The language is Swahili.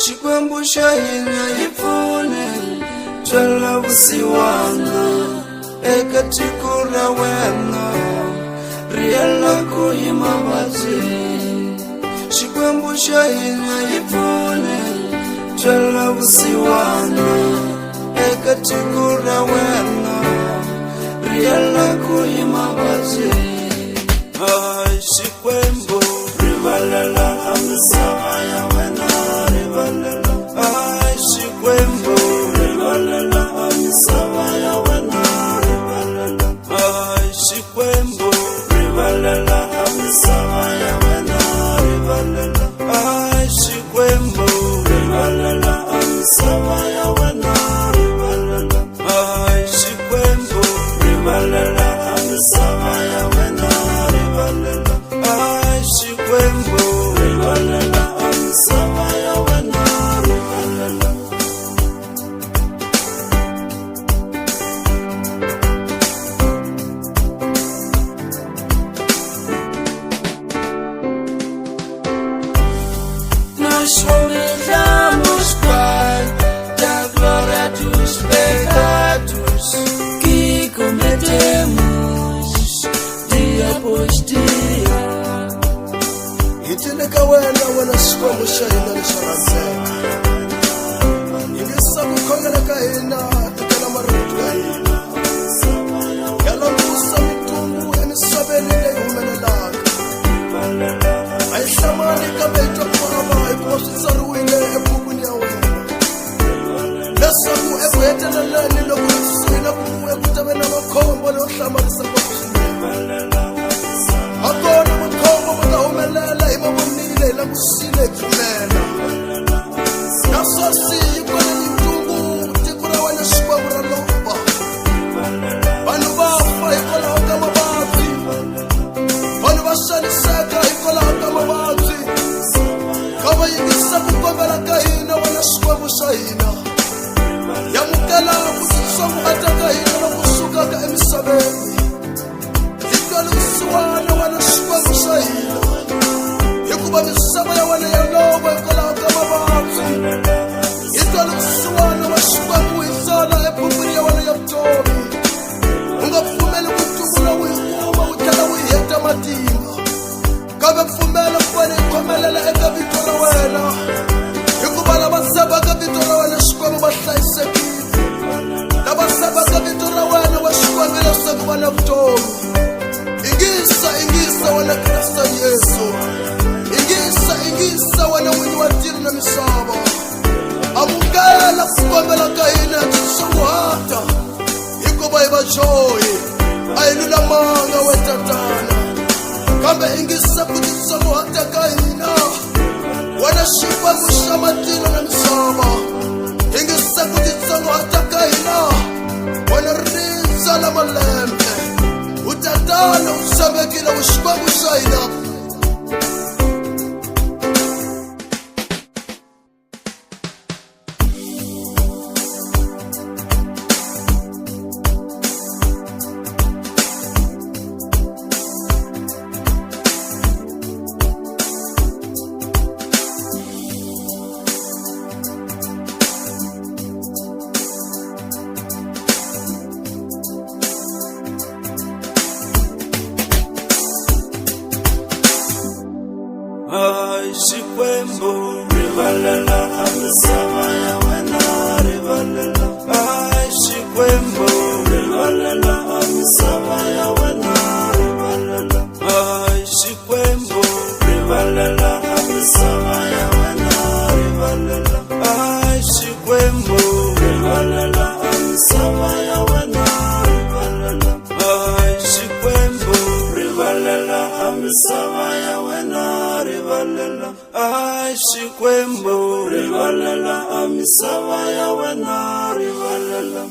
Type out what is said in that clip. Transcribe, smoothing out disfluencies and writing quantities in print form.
Xikwembu xa hina hi pfune byala vusiwana eka tiko ra wena ri yela ku hi mavabyi. Xikwembu xa hina hi pfune byala vusiwana eka tiko ra wena ri yela ku hi mavabyi. Ay Xikwembu rivalela a misava ya wena, rivalela. Ay Xikwembu rivalela a misava ya wena, rivalela. Ay Xikwembu rivalela a misava ya wena, rivalela. Ay Xikwembu rivalela a misava ya wena, rivalela. Ay Xikwembu rivalela a misava ya wena, rivalela. Ay Xikwembu rivalela a misava ya wena, rivalela. Nós humilhamos, Pai, da glória dos pecados que cometemos dia após dia. Hitileka wena Xikwembu xa hina lexi rhandzeka. Yingisa ku khongela ka hina eka na marito ya hina. Ya langusa mintungu emisaveni leyi humelelaka. A yi hlamali kambe yi twa ku vava hikuva swi tsariwile ebukwini ya wena, leswaku eku heteleleni loko hi suhi na ku eku ta ve na makhombo leyo hlamarisa ngopfu swinene. Hakona makhombo ma ta humelela hi mavonile hi langusile hi pfumela. Naswasi hi kwale mintungu tiko ra wena Xikwembu ra lova. Vanhu va fa hikwalaho ka mavabyi, vanhu va xaniseka hikwalaho ka mavabyi. Kava yingisa ku kombela ka hina wena Xikwembu xa hina. Yamukela ku titsongahata ka hina loko sukaka emisaveni. Hi twala vusiwana wena Xikwembu xa hina, hikuva misava ya wena ya lova hikwalaho ka mavabyi. Hi twala vusiwana wa Xikwembu hi tsala ebukwini ya wena ya vutomi. U nga pfumeli ku tumbula wu hi kuma wu tlhela wu hi heta matimba, kambe pfumela ku va ni hi khomelela eka vito ra wena, hikuva lava tshembaka vito ra wena Xikwembu va hlayisekile. Lava tshembaka vito ra wena wa Xikwembu leswaku va na vutomi. Ingisa wena Kristo Yesu, ingisa wena n'winyi wa tilo na misava. Amukela ku kombela ka hina hi titsongahata, hikuva hi vajoyi a hi lulamanga we tatana, kambe ingisa ku titsongahata ka hina wena Xikwembu xa matilo na misava. Ingisa ku titsongahata ka hina wena rindza la malembe. Utatana usambekile u Xikwembu xa hina. Ay Xikwembu rivalela a misava ya wena, rivalela. Ay Xikwembu rivalela a misava ya wena, rivalela. Ay Xikwembu rivalela a misava ya wena, rivalela. Ay Xikwembu rivalela a misava ya wena, rivalela. Ay Xikwembu rivalela a misava ya wena, rivalela. Ay Xikwembu rivalela a misava ya wena, rivalela.